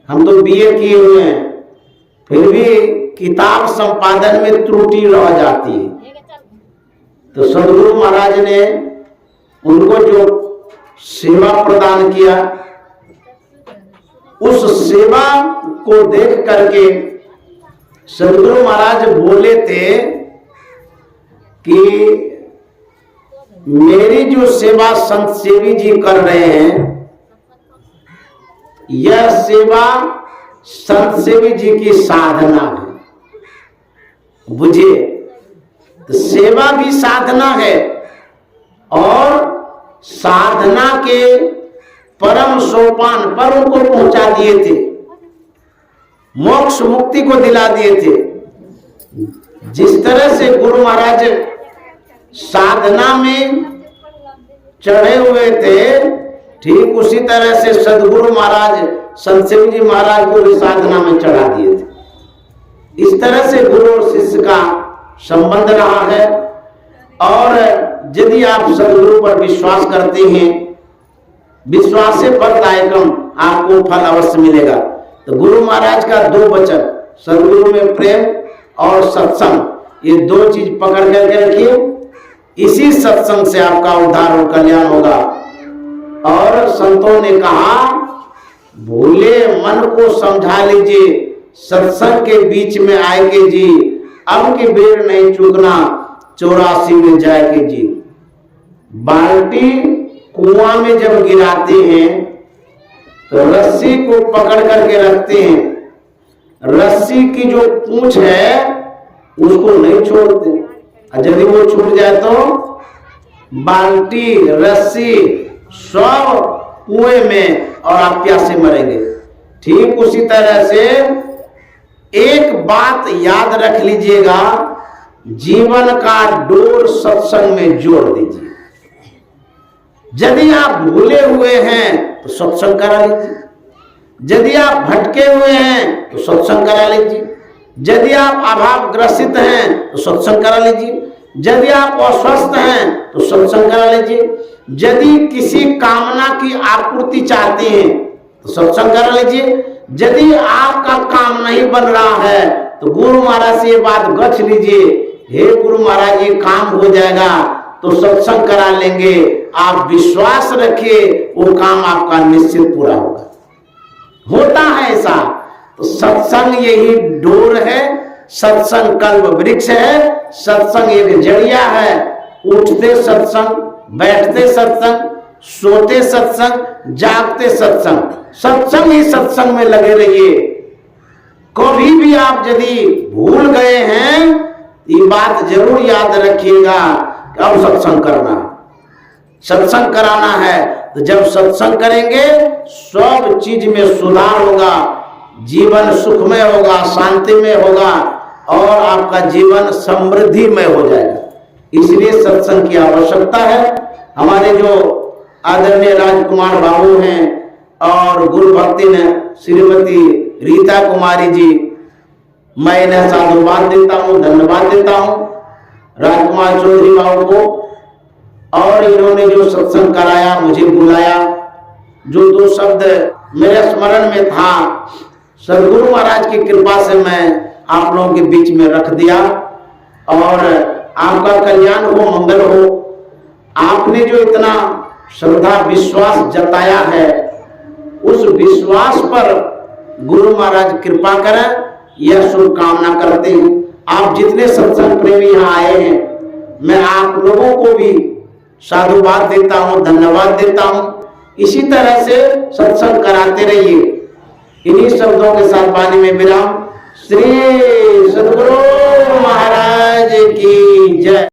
हम तो बीए किए हुए हैं, फिर भी किताब संपादन में त्रुटि रह जाती है। तो सदगुरु महाराज ने उनको जो सेवा प्रदान किया, उस सेवा को देख करके सदगुरु महाराज बोले थे कि मेरी जो सेवा संत सेवी जी कर रहे हैं, यह सेवा संत सेवी जी की साधना है। बुझिए, तो सेवा भी साधना है, और साधना के परम सोपान पर उनको पहुंचा दिए थे, मोक्ष मुक्ति को दिला दिए थे। जिस तरह से गुरु महाराज साधना में चढ़े हुए थे, ठीक उसी तरह से सदगुरु महाराज संत सेवी जी महाराज को भी साधना में चढ़ा दिए थे। इस तरह से गुरु और शिष्य का संबंध रहा है। और यदि आप सदगुरु पर विश्वास करते हैं, विश्वास से फलदायकम, आपको फल अवश्य मिलेगा। तो गुरु महाराज का 2 वचन, सदगुरु में प्रेम और सत्संग, ये 2 चीज पकड़ करके रखिए। इसी सत्संग से आपका उद्धार और कल्याण होगा। और संतों ने कहा, भूले मन को समझा लीजिए, सत्संग के बीच में आएगे जी, अब की बेर नहीं चूकना, 84 में जाएगी जी। बाल्टी कुआं में जब गिराते हैं तो रस्सी को पकड़ करके रखते हैं, रस्सी की जो पूंछ है उसको नहीं छोड़ते, और यदि वो छूट जाए तो बाल्टी, रस्सी सब कुएं में, और आप प्यासे मरेंगे। ठीक उसी तरह से एक बात याद रख लीजिएगा, जीवन का डोर सत्संग में जोड़ दीजिए। यदि आप भूले हुए हैं तो सत्संग करा लीजिए, यदि आप भटके हुए हैं तो सत्संग करा लीजिए, यदि आप अभाव ग्रसित हैं तो सत्संग करा लीजिए, यदि आप अस्वस्थ हैं तो सत्संग करा लीजिए, यदि किसी कामना की आपूर्ति चाहते हैं तो सत्संग करा लीजिए, यदि आपका काम नहीं बन रहा है तो गुरु महाराज से ये बात गछ लीजिए, हे गुरु महाराज ये काम हो जाएगा तो सत्संग करा लेंगे। आप विश्वास रखिए वो काम आपका निश्चित पूरा होगा। होता है ऐसा। तो सत्संग यही डोर है, सत्संग कल्प वृक्ष है, सत्संग एक जड़िया है। उठते सत्संग, बैठते सत्संग, सोते सत्संग, जागते सत्संग, सत्संग ही सत्संग में लगे रहिए। कभी भी आप यदि भूल गए हैं, ये बात जरूर याद रखिएगा कि अब सत्संग करना, सत्संग कराना है। तो जब सत्संग करेंगे सब चीज में सुधार होगा, जीवन सुखमय होगा, शांतिमय होगा और आपका जीवन समृद्धिमय हो जाएगा। इसलिए सत्संग की आवश्यकता है। हमारे जो आदरणीय राजकुमार बाबू हैं और गुरु भक्ति ने श्रीमती रीता कुमारी जी, मैं इन्हें साधुवाद देता हूँ, धन्यवाद देता हूँ राजकुमार चौधरी बाबू को। और इन्होंने जो सत्संग कराया, मुझे बुलाया, जो दो शब्द मेरे स्मरण में था, सदगुरु महाराज की कृपा से मैं आप लोगों के बीच में रख दिया। और आपका कल्याण हो, मंगल हो। आपने जो इतना श्रद्धा विश्वास जताया है, उस विश्वास पर गुरु महाराज कृपा करें, यह शुभकामना करते हैं। आप जितने सत्संग प्रेमी यहाँ आए हैं, मैं आप लोगों को भी साधुवाद देता हूँ, धन्यवाद देता हूँ। इसी तरह से सत्संग कराते रहिए। इन्हीं शब्दों के साथ वाणी में विराम। श्री सद्गुरु महाराज की जय।